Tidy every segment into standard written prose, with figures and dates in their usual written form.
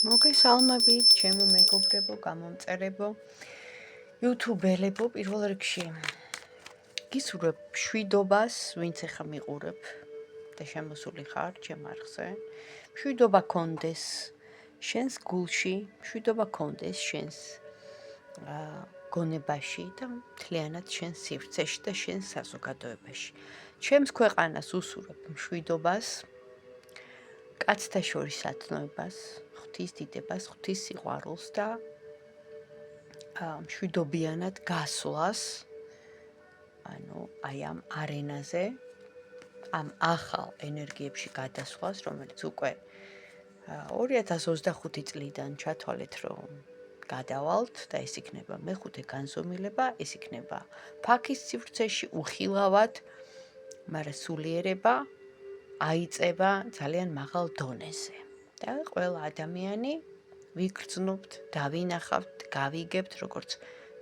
მოგესალმებით, ჩემო მეგობრებო, გამომწერებო, YouTube-ელებო, პირველ რიგში გისურვებ მშვიდობას, ვინც ახლა მიყურებ და შემოსული ხარ ჩემ არხზე. მშვიდობა გქონდეს შენს გულში, მშვიდობა გქონდეს შენს გონებაში და მთლიანად შენს სივრცეში და შენს საზოგადოებაში. ჩემს ქვეყანას უსურვებ მშვიდობას, კაცთა შორის სათნოებას, ღვთის დიდებას, ღვთის სიყვარულს და მშვიდობიანად გასვლას, აი ამ არენაზე, ამ ახალ ენერგიებში გადასვლას, რომელიც უკვე 2025 წლიდან ჩათვალეთ, რომ გადავალთ და ეს იქნება მეხუთე განზომილება, ეს იქნება ფაქის სივრცეში უხილავად, მაგრამ სულიერება აიწება ძალიან მაღალ დონეზე. და ყველა ადამიანი ვიგრძნობთ, დავინახავთ, გავიგებთ როგორც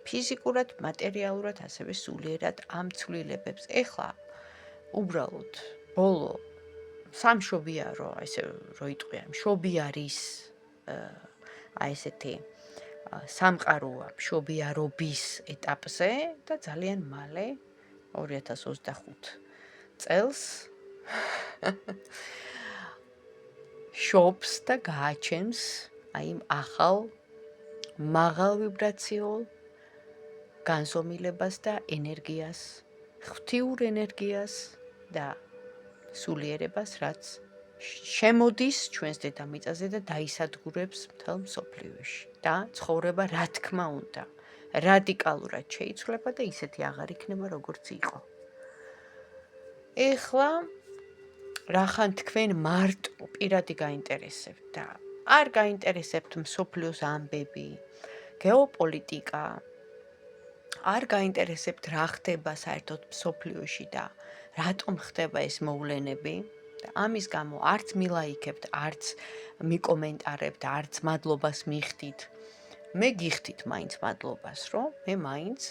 ფიზიკურად, მატერიალურად, ასევე სულიერად ამ ცვლილებებს. ეხლა უბრალოდ ბოლო სამშობია რომ ესე რო იტყვია, მშობი არის ესეთი სამყაროა მშობიარობის ეტაპზე და ძალიან მალე 2025 წელს შობს და გააჩენს აი იმ ახალ მაღალ ვიბრაციულ განზომილებას და ენერგიას, ღვთიურ ენერგიას და სულიერებას, რაც შემოდის ჩვენს დედამიწაზე და დაისადგურებს მთელ მსოფლიოში და ცხოვრება, რა თქმა უნდა, რადიკალურად შეიცვლება და ისეთი აღარ იქნება, როგორც იყო. ეხლა რახან თქვენ მარტო პირადი გაინტერესებთ და არ გაინტერესებთ მსოფლიოს ამბები, გეოპოლიტიკა, არ გაინტერესებთ რა ხდება საერთოდ მსოფლიოში და რატომ ხდება ეს მოვლენები და ამის გამო არც მილაიქებთ, არც მიკომენტარებთ, არც მადლობას მიხდით. მე გიხდით მაინც მადლობას, რომ მე მაინც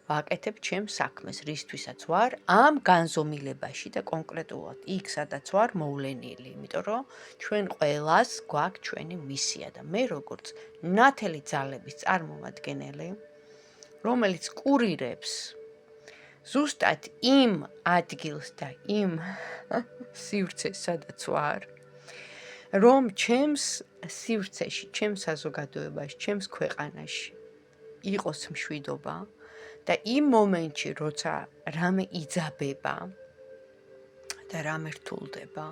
ვაკეთებ ჩემს საქმეს, რისთვისაც ვარ ამ განზომილებაში და კონკრეტულად იქ, სადაც ვარ მოვლენილი, იმიტომ რომ ჩვენ ყველას გვაქვს ჩვენი მისია და მე როგორც ნათელი ძალების წარმომადგენელი, რომელიც კურირებს ზუსტად იმ ადგილს და იმ სივრცეს, სადაც ვარ, რომ ჩემს სივრცეში, ჩემს საზოგადოებაში, ჩემს ქვეყანაში იყოს მშვიდობა და იმ მომენტში, როცა რამე იძაბება და რამე რთულდება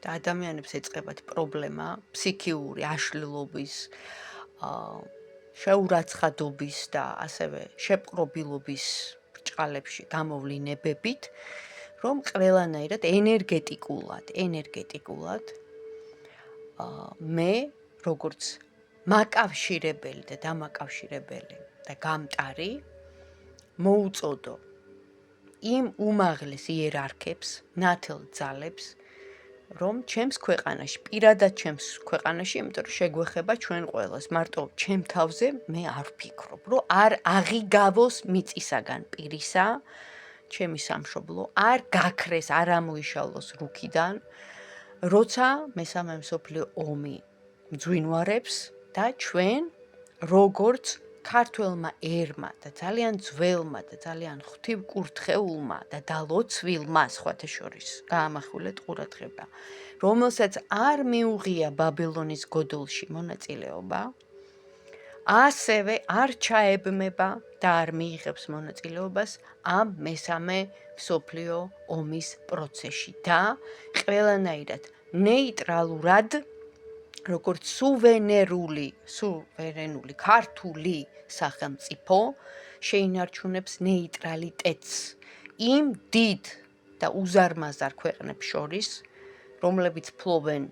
და ადამიანებს ეწყებათ პრობლემა ფსიქიური აშლილობის, შეურაცხადობის და ასევე შეპყრობილობის ბრჭყალებში გამოვლინებებით, რომ ყველანაირად ენერგეტიკულად მე როგორც მაკავშირებელი და დამაკავშირებელი და გამტარი მოუწოდო იმ უმაღლეს იერარქებს, ნათელ ძალებს, რომ ჩემს ქვეყანაში, პირადად ჩემს ქვეყანაში, იმიტომ რომ შეგვეხება ჩვენ ყველას, მარტო ჩემ თავზე მე არ ვფიქრობ, რომ არ აღიგავოს მიწისაგან პირისა, ჩემი სამშობლო, არ გაქრეს, არ ამოიშალოს რუქიდან, როცა მესამე მსოფლიო ომი მძვინვარებს და ჩვენ როგორც ქართველმა ერმა და ძალიან ძველმა და ძალიან ღვთივკურთხეულმა და დალოცვილმა სხვათა შორის გაამახვილეთ ყურადღება, რომელსაც არ მიუღია ბაბილონის გოდოლში მონაწილეობა, ასევე არ ჩაებმება და არ მიიღებს მონაწილეობას ამ მესამე მსოფლიო ომის პროცესში და ყველანაირად ნეიტრალურად როგორც სუვერენული ქართული სახელმწიფო შეინარჩუნებს ნეიტრალიტეტს იმ დიდ და უზარმაზარ ქვეყნებს შორის, რომლებიც ფლობენ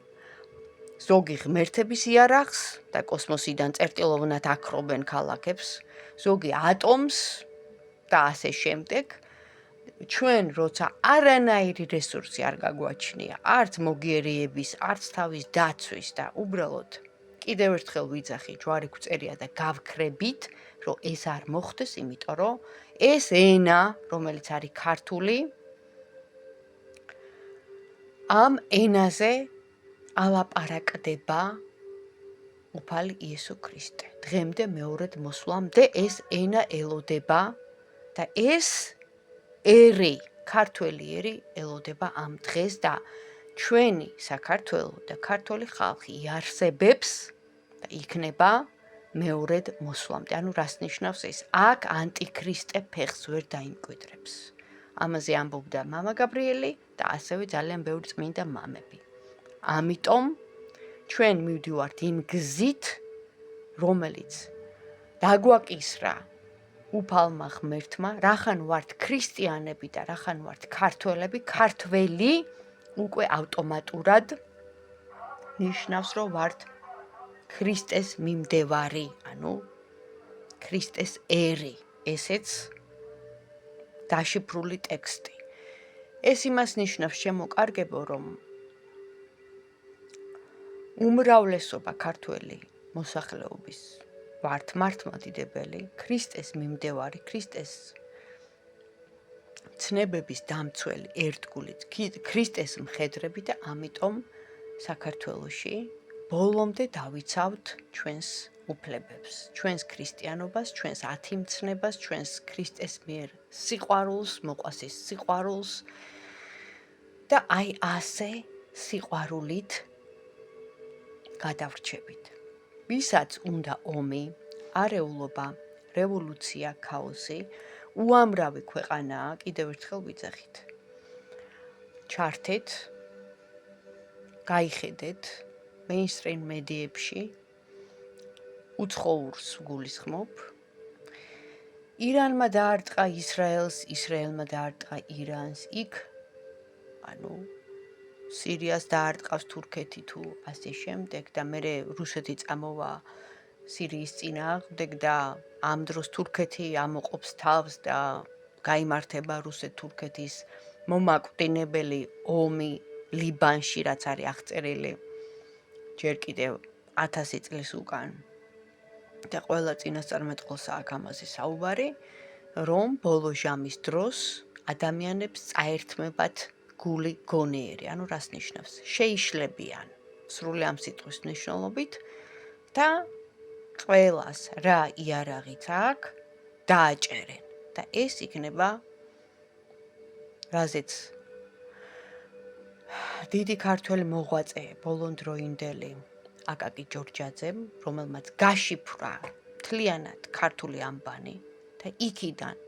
ზოგი ღმერთების იარაღს და კოსმოსიდან წერტილოვნად აქრობენ ქალაქებს, ზოგი ატომს და ასე შემდეგ. ჩვენ როცა არანაირი რესურსი არ გაგვაჩნია, არც მოგიერიების, არც თავის დაცვის და უბრალოდ კიდევ ერთხელ ვიძახი, ჯვარი გვწერია და გავქრებით, რომ ეს არ მოხდეს, იმიტომ რომ ეს ენა, რომელიც არის ქართული, ამ ენაზე ალაპარაკდება უფალი იესო ქრისტე. დღემდე მეორედ მოსვლამდე ეს ენა ელოდება და ეს ერი, ქართველი ერი ელოდება ამ დღეს და ჩვენი საქართველო და ქართული ხალხი იარსებებს და იქნება მეორედ მოსვლამდე. ანუ რას ნიშნავს ეს? აქ ანტიქრისტე ფეხს ვერ დაიმკვიდრებს. ამაზე ამბობდა მამა გაბრიელი და ასევე ძალიან ბევრი წმინდა მამები. ამიტომ ჩვენ მივდივართ იმ გზით, რომელიც დაგვაკისრა უფალმა ღმერთმა, რახან ვართ ქრისტიანები და რახან ვართ ქართველები, ქართველი უკვე ავტომატურად ნიშნავს, რომ ვართ ქრისტეს მიმდევარი, ანუ ქრისტეს ერი, ესეც დაშიფრული ტექსტი. ეს იმას ნიშნავს, შემოკარგებო, რომ უმრავლესობა ქართველი მოსახლეობის ვართ მართლმადიდებელი, ქრისტეს მიმდევარი, ქრისტეს ცნებების დამცველი ერთგულით, ქრისტეს მხედრები და ამიტომ საქართველოში ბოლომდე დავიცავთ ჩვენს უფლებებს, ჩვენს ქრისტიანობას, ჩვენს ათიმცნებას, ჩვენს ქრისტეს მიერ სიყვარულს, მოყვასის სიყვარულს და აი ასე სიყვარულით გადავრჩებით. ვისაც უნდა ომი, არეულობა, რევოლუცია, ქაოსი, უამრავი ქვეყანაა, კიდევ ერთხელ ვიძახით. ჩართეთ, გაიხედეთ მეინსტრიმ მედიებში, უცხოურს გულისხმობ. ირანმა დაარტყა ისრაელს, ისრაელმა დაარტყა ირანს, იქ ანუ სირიას დაარტყავს თურქეთი თუ ასე შემდეგ და მერე რუსეთი წამოვა სირიის წინააღმდეგ და ამ დროს თურქეთი ამოყოფს თავს და გაიმართება რუსეთ-თურქეთის მომაკვდინებელი ომი ლიბანში, რაც არის აღწერილი ჯერ კიდევ 1000 წლის უკან. და ყველა წინასწარმეტყველს აქვს ამაზე საუბარი, რომ ბოლო ჟამის დროს ადამიანებს წაერთმებათ გული გონიერი, ანუ რას ნიშნავს? შეიშლებიან სრული ამ სიტყვის მნიშვნელობით და ყველას რა იარაღიც აქვს დააჭერენ და ეს იქნება რაზეც დიდი ქართველი მოღვაწე ბოლონდროინდელი აკაკი ჯორჯაძემ, რომელმაც გაშიფრა მთლიანად ქართული ამბანი და იქიდან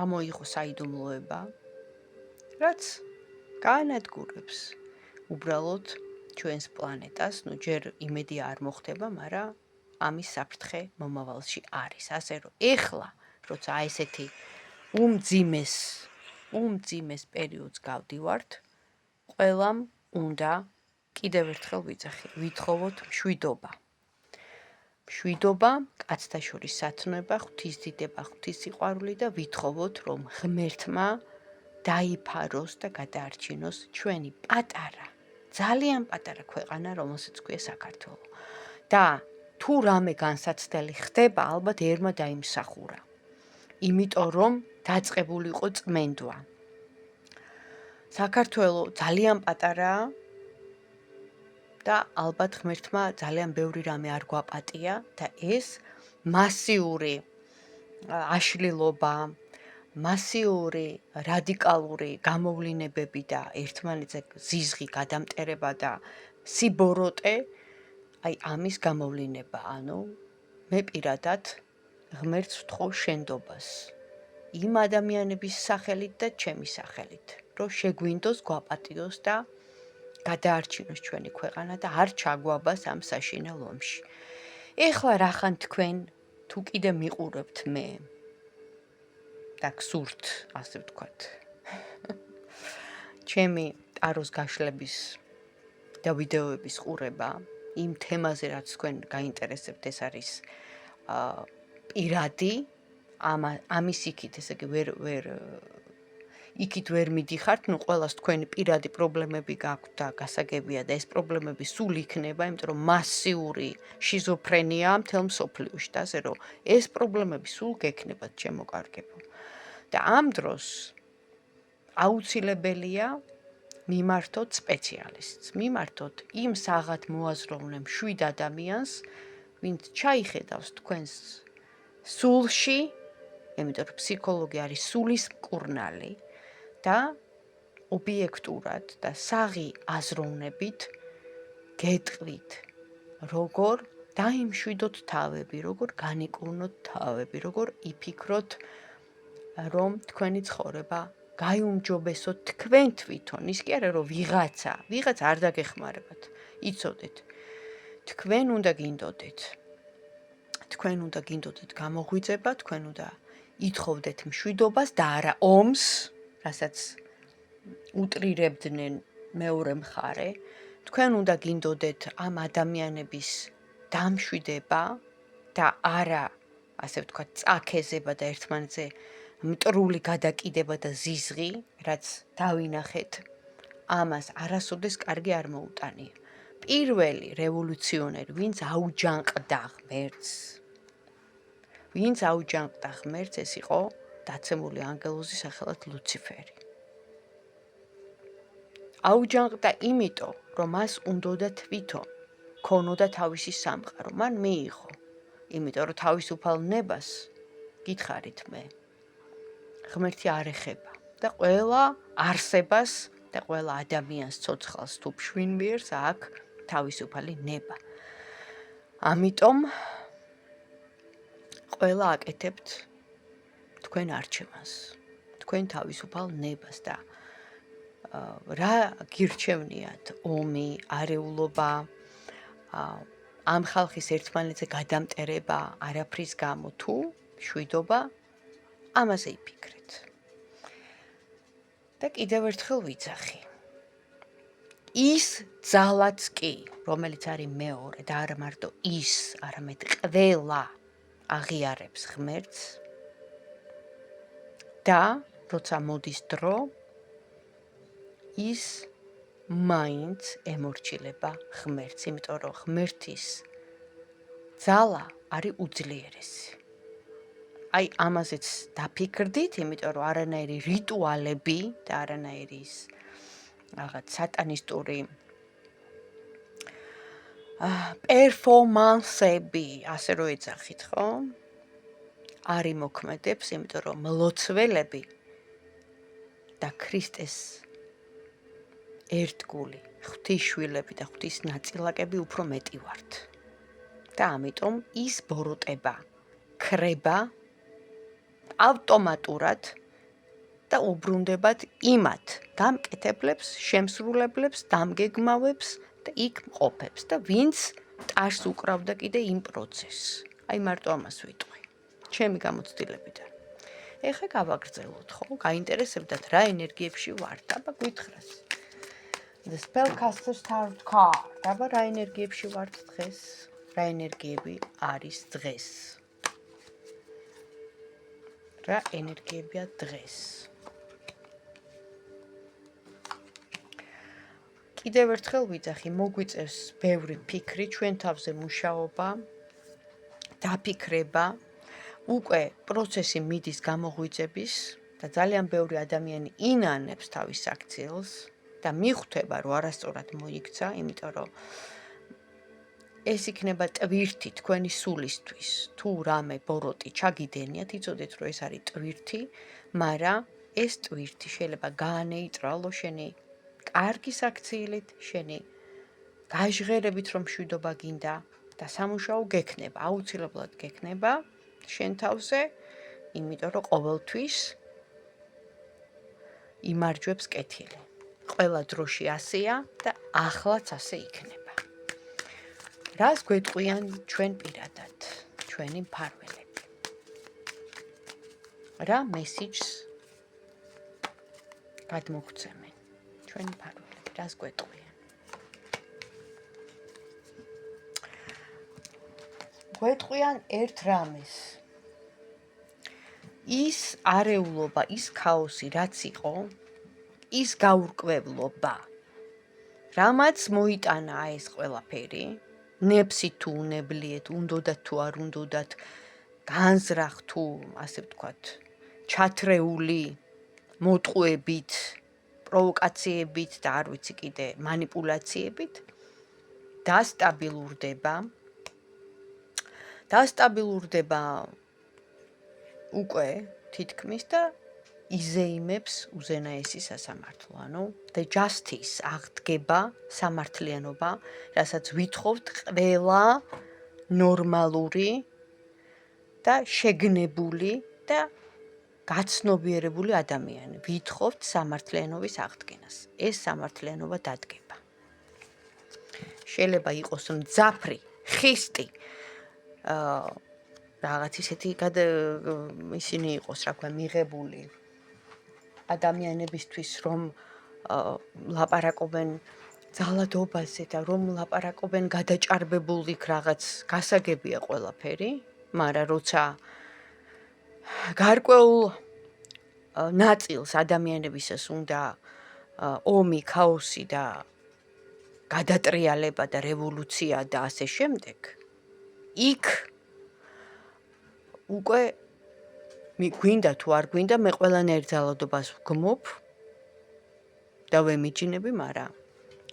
ამოიღო საიდუმლოება, რაც გაანადგურებს უბრალოდ ჩვენს პლანეტას, ნუ ჯერ იმედი არ მოხდება, მაგრამ ამის საფრთხე მომავალში არის. ასე რომ ეხლა, როცა ესეთი უმძიმეს პერიოდს გავდივართ, ყველამ უნდა კიდევ ერთხელ ვითხოვოთ მშვიდობა. მშვიდობა, კაცთა შორის სათნოება, ღვთისდიდება, ღვთისსიყვარული და ვითხოვოთ, რომ ღმერთმა დაიფაროს და გადაარჩინოს ჩვენი პატარა, ძალიან პატარა ქვეყანა, რომელსაც ქვია საქართველო. და თუ რამე განსაცდელი ხდება, ალბათ ერმა დაიმსახურა. იმიტომ რომ დაწყებული იყო წმენდვა. საქართველო ძალიან პატარაა და ალბათ ღმერთმა ძალიან ბევრი რამე არ გვაპატია და ეს მასიური აშლილობა, მასიური რადიკალური გამოვლინებები და ერთმანეთზე ზიზღი გადამტერება და სიბოროტე, აი ამის გამოვლინება, ანუ მე პირადად ღმერთს ვთხოვ შენდობას იმ ადამიანების სახელით და ჩემი სახელით, რომ შეგვინდოს, გვაპატიოს და გადაარჩინოს ჩვენი ქვეყანა და არ ჩაგვაბას ამ საშინელ ომში. ეხლა რახან თქვენ თუ კიდე მიყურებთ მე და გსურთ, ასე ვთქვათ, ჩემი ტაროს გაშლების და ვიდეოების ყურება იმ თემაზე, რაც თქვენ გაინტერესებთ, ეს არის პირადი, ამის იქით, ესე იგი იქით ვერ მიდიხართ, ნუ ყველას თქვენი პირადი პრობლემები გაქვთ და გასაგებია და ეს პრობლემები სულ იქნება, იმიტომ რომ მასიური შიზოფრენიაა მთელ მსოფლიოში და ასე რომ ეს პრობლემები სულ გექნებათ, შემოკარგებო. და ამ დროს აუცილებელია მიმართოთ სპეციალისტს, მიმართოთ იმ საღად მოაზროვნე მშვიდ ადამიანს, ვინც ჩაიხედავს თქვენს სულში, იმიტომ რომ ფსიქოლოგი არის სულის მკურნალი და ობიექტურად და საღი აზროვნებით გეტყვით, როგორ დაიმშვიდოთ თავები, როგორ განიკურნოთ თავები, როგორ იფიქროთ, რომ თქვენი ცხოვრება გაიუმჯობესოთ თქვენ თვითონ, ის კი არა რომ ვიღაც არ დაგეხმარებათ. იცოდეთ, თქვენ უნდა გინდოდეთ გამოღვიძება, თქვენ უნდა ითხოვდეთ მშვიდობას და არა ომს, რასაც უტრირებდნენ მეორე მხარე. თქვენ უნდა გინდოდეთ ამ ადამიანების დამშვიდება და არა, ასე ვთქვათ, წაქეზება და ერთმანეთზე მტრული გადაკიდება და ზიზღი, რაც დავინახეთ, ამას არასოდეს კარგი არ მოუტანია. პირველი რევოლუციონერი, ვინც აუჯანყდა ღმერთს, ეს იყო დაცემული ანგელოზი სახელად ლუციფერი. აუჯანყდა იმიტომ, რომ მას უნდოდა თვითონ ქონოდა თავისი სამყარო, მან მიიღო, იმიტომ რომ თავისუფალ ნებას გითხარით მე. ღმერთი არ ეხება და ყველა არსებას და ყველა ადამიანს ცოცხალს თუ ფშვინვიერს აქვს თავისუფალი ნება. ამიტომ ყველა აკეთებთ თქვენ არჩევანს, თქვენ თავისუფალ ნებას და რა გირჩევნიათ, ომი, არეულობა, ამ ხალხის ერთმანეთზე გადამტერება არაფრის გამო თუ მშვიდობა, ამაზე იფიქრეთ. და კიდევ ერთხელ ვიძახი. ის ძალაც კი, რომელიც არის მეორე და არა მარტო ის, არამედ ყველა აღიარებს ღმერთს და როცა მოდის დრო, ის მაინც ემორჩილება ღმერთს, იმიტომ რომ ღმერთის ძალა არის უძლიერესი. აი ამაზეც დაფიქრდით, იმიტომ რომ არანაირი რიტუალები და არანაირი რაღაც სატანისტური პერფორმანსები, ასე რომ ეძახით, ხო? არ იმოქმედებს, იმიტომ რომ მლოცველები და ქრისტეს ერთგული ღვთისშვილები და ღვთის ნაწილაკები უფრო მეტი ვართ. და ამიტომ ის ბოროტება, ქრება ავტომატურად და უბრუნდებათ იმათ დამკეთებლებს, შემსრულებლებს, დამგეგმავებს და იქ მყოფებს და ვინც ტარს უკრავდა კიდე იმ პროცესს. აი მარტო ამას ვიტყვი. ჩემი გამოცდილებიდან. ეხლა გავაგრძელოთ, ხო? გაინტერესებდათ რა ენერგიებში ვართ, აბა გითხრას. The Spellcaster's Tarot card. აბა რა ენერგიებში ვართ დღეს? რა ენერგიები არის დღეს? რა ენერგიებია დღეს? კიდევ ერთხელ ვიძახი, მოგვიწევს ბევრი ფიქრი, ჩვენ თავზე მუშაობა, დაფიქრება, უკვე პროცესი მიდის გამოღვიძების და ძალიან ბევრი ადამიანი ინანებს თავის საქციელს და მიხვდება, რომ არასწორად მოიქცა, იმიტომ რომ ეს იქნება ტვირთი თქვენი სულისთვის, თუ რამე ბოროტი ჩაგიდენიათ, იცოდეთ, რომ ეს არის ტვირთი, მაგრამ ეს ტვირთი შეიძლება გაანეიტრალო შენი კარგი საქციელით, შენი გაჟღერებით, რომ მშვიდობა გინდა და სამუშაო გექნება, აუცილებლად გექნება შენ თავზე, იმიტომ რომ ყოველთვის იმარჯვებს კეთილი. ყველა დროში ასეა და ახლაც ასე იქნება. რას გვეტყვიან ჩვენ პირადად, ჩვენი მფარველები? რა მესიჯს გადმოგცემენ ჩვენი მფარველები, რას გვეტყვიან? გვეტყვიან ერთ რამეს. ის არეულობა, ის ქაოსი, რაც იყო, ის გაურკვევლობა, რამაც მოიტანა ეს ყველაფერი, ნებსი თუ უნებლიეთ, უნდოდათ თუ არ უნდოდათ, განზრახ თუ, ასე ვთქვათ, ჩათრეული მოტყუებით პროვოკაციებით და არ ვიცი კიდე მანიპულაციებით დასტაბილურდება უკვე თითქმის და იზეიმებს უზენაესი სასამართლო, ანუ the justice აღდგება სამართლიანობა, რასაც ვითხოვთ ყველა ნორმალური და შეგნებული და გაცნობიერებული ადამიანი. ვითხოვთ სამართლიანობის აღდგენას. ეს სამართლიანობა დადგება. შეიძლება იყოს მძაფრი, ხისტი, რაღაც ისეთი ისინი იყოს, რა ქვია, მიღებული ადამიანებისთვის, რომ ლაპარაკობენ ძალადობაზე და რომ ლაპარაკობენ გადაჭარბებული რაღაც გასაგებია ყველაფერი, მაგრამ როცა გარკვეულ ნაწილს ადამიანებისას უნდა ომი, ქაოსი და გადატრიალება და რევოლუცია და ასე შემდეგ, იქ უკვე გვინდა თუ არ გვინდა, მე ყველანაირ ძალადობას ვგმობ და ვემიჯინები, მაგრამ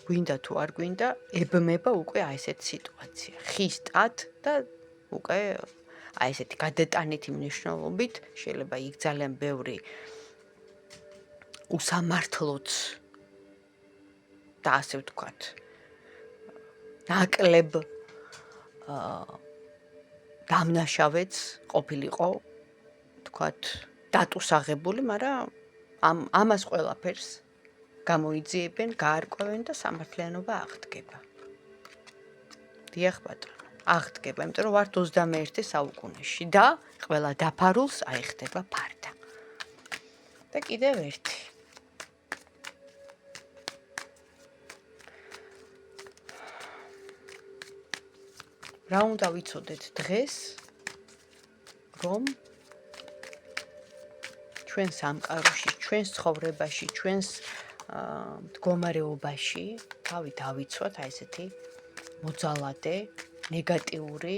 გვინდა თუ არ გვინდა, ებმება უკვე აი ესეთ სიტუაცია. ხისტად და უკვე აი ესეთი გადატანითი მნიშვნელობით შეიძლება იქ ძალიან ბევრი უსამართლოც და ასე ვთქვათ, ნაკლებ დამნაშავეც ყოფილიყო, ვთქვათ, დატუსაღებული, მაგრამ ამას ყველაფერს გამოიძიებენ, გაარკვევენ და სამართლიანობა აღდგება. დიახ ბატონო, აღდგება, იმიტომ რომ ვართ 21 საუკუნეში და ყველა დაფარულს აიხდება ფარდა. და კიდევ ერთი. რა უნდა ვიცოდეთ დღეს, რომ ჩვენ სამყაროში, ჩვენს ცხოვრებაში, ჩვენს მდგომარეობაში თავი დავიცვათ აი ესეთი მოძალადე, ნეგატიური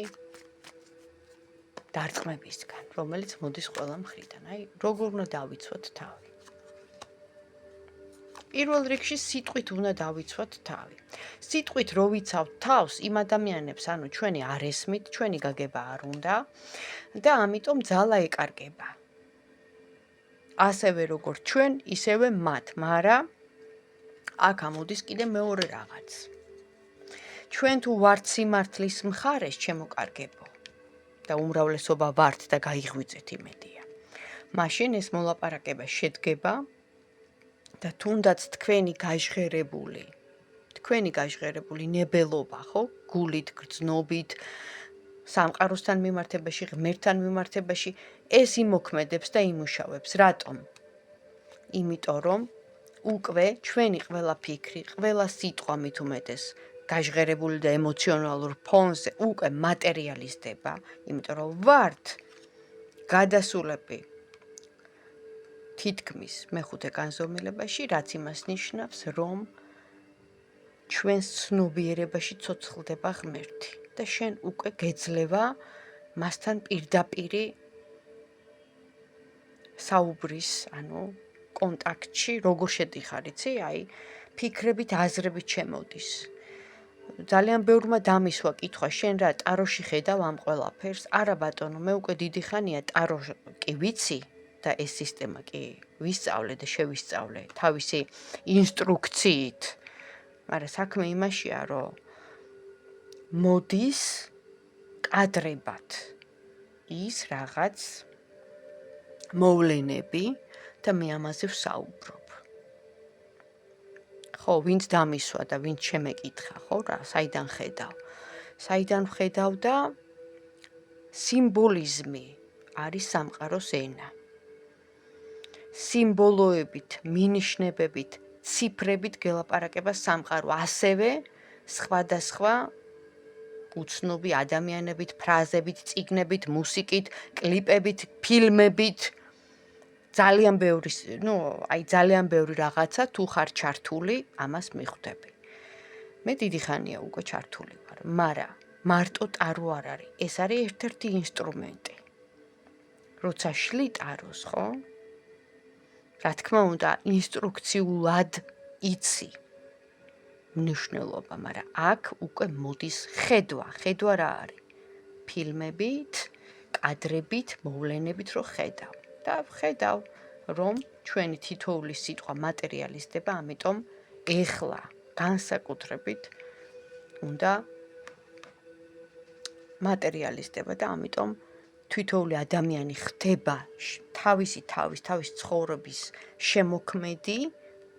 დარწმებისგან, რომელიც მოდის ყველა მხრიდან. აი, როგორ უნდა დავიცვათ თავი? პირველ რიგში სიტყვით უნდა დავიცვათ თავი. სიტყვით რო ვიცავთ თავს, იმ ადამიანებს, ანუ ჩვენი არ ესმით, ჩვენი გაგება არ უნდა და ამიტომ ძალა ეკარგება. ასევე როგორც ჩვენ, ისევე მათ, მაგრამ აქ ამოდის კიდე მეორე რაღაც. ჩვენ თუ ვართ სიმართლის მხარეს, ჩემო კარგებო, და უმრავლესობა ვართ და გაიღვიძეთ იმედია. მაშინ ეს მოლაპარაკება შედგება და თუნდაც თქვენი გაჟღერებული ნებელობა, ხო, გულით, გრძნობით, სამყაროსთან მიმართებაში, ღმერთთან მიმართებაში, ეს იმოქმედებს და იმუშავებს. რატომ? იმიტომ რომ უკვე ჩვენი ყველა ფიქრი, ყველა სიტყვა მით უმეტეს გაჟღერებული და ემოციონალურ ფონზე უკვე მატერიალიზდება, იმიტომ რომ ვართ გადასულები თითქმის მეხუთე განზომილებაში, რაც იმას ნიშნავს, რომ ჩვენს ცნობიერებაში ცოცხლდება ღმერთი და შენ უკვე გეძლევა მასთან პირდაპირი საუბრის, ანუ კონტაქტში, როგორ შედიხარ, იცი? აი, ფიქრებით, აზრებით შემოდის. ძალიან ბევრმა დამისვა კითხვა, შენ რა ტაროში ხედავ ამ ყველაფერს? არა ბატონო, მე უკვე დიდი ხანია ტარო კი ვიცი და ეს სისტემა კი ვისწავლე და შევისწავლე თავისი ინსტრუქციით. მაგრამ საქმე იმაშია, რომ მოდის კადრებად ის რაღაც მოვლენები და მე ამაზე ვსაუბრობ. ხო, ვინც დამისვა და ვინც შემეკითხა, ხო რა, საიდან ხედავ? საიდან ვხედავ და სიმბოლიზმი არის სამყაროს ენა. სიმბოლოებით, მინიშნებებით, ციფრებით გელაპარაკება სამყარო, ასევე სხვადასხვა უცნობი ადამიანებით, ფრაზებით, წიგნებით, მუსიკით, კლიპებით, ფილმებით, ძალიან ბევრი რაღაცა თუ ხარ ჩართული, ამას მიხვდები. მე დიდი ხანია უკვე ჩართული ვარ, მაგრამ მარტო ტარო არ არის, ეს არის ერთ-ერთი ინსტრუმენტი. როცა შლი ტაროს, ხო? რა თქმა უნდა, ინსტრუქციულად იცი მნიშვნელობა, მაგრამ აქ უკვე მოდის ხედვა. ხედვა რა არის? ფილმებით, კადრებით, მოვლენებით რო ხედავ. და ხედავ, რომ ჩვენი თითოეული სიტყვა მატერიალიზდება, ამიტომ ეხლა განსაკუთრებით უნდა მატერიალიზდება და ამიტომ თითოეული ადამიანი ხდება თავისი ცხოვრების შემოქმედი,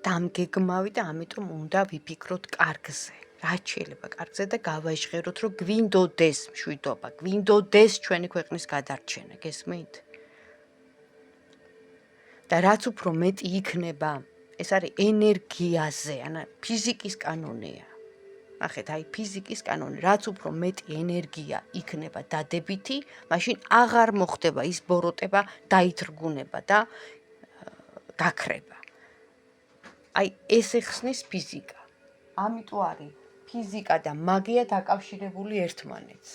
დამგეგმავი და ამიტომ უნდა ვიფიქროთ კარგზე. რაც შეიძლება კარგზე და გავაჟღეროთ, რომ გვინდოდეს მშვიდობა, გვინდოდეს ჩვენი ქვეყნის გადარჩენა, გესმით? და რაც უფრო მეტი იქნება, ეს არის ენერგიაზე, ან ფიზიკის კანონია. ნახეთ, აი ფიზიკის კანონი, რაც უფრო მეტი ენერგია იქნება დადებითი, მაშინ აღარ მოხდება ის ბოროტება, დაითრგუნება და გაქრება. აი ეს ეხსნის ფიზიკა. ამიტომ არის ფიზიკა და მაგია დაკავშირებული ერთმანეთს.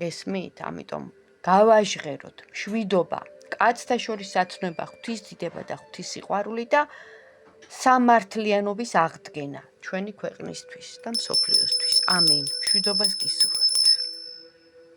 გესმით? ამიტომ გავაჟღეროთ მშვიდობა, კაცთა შორის საცნობა, ღვთისდიდება და ღვთისსიყვარული და სამართლიანობის აღდგენა ჩვენი ქვეყნისთვის და მსოფლიოსთვის. ამინ. მშვიდობას გისურვებთ.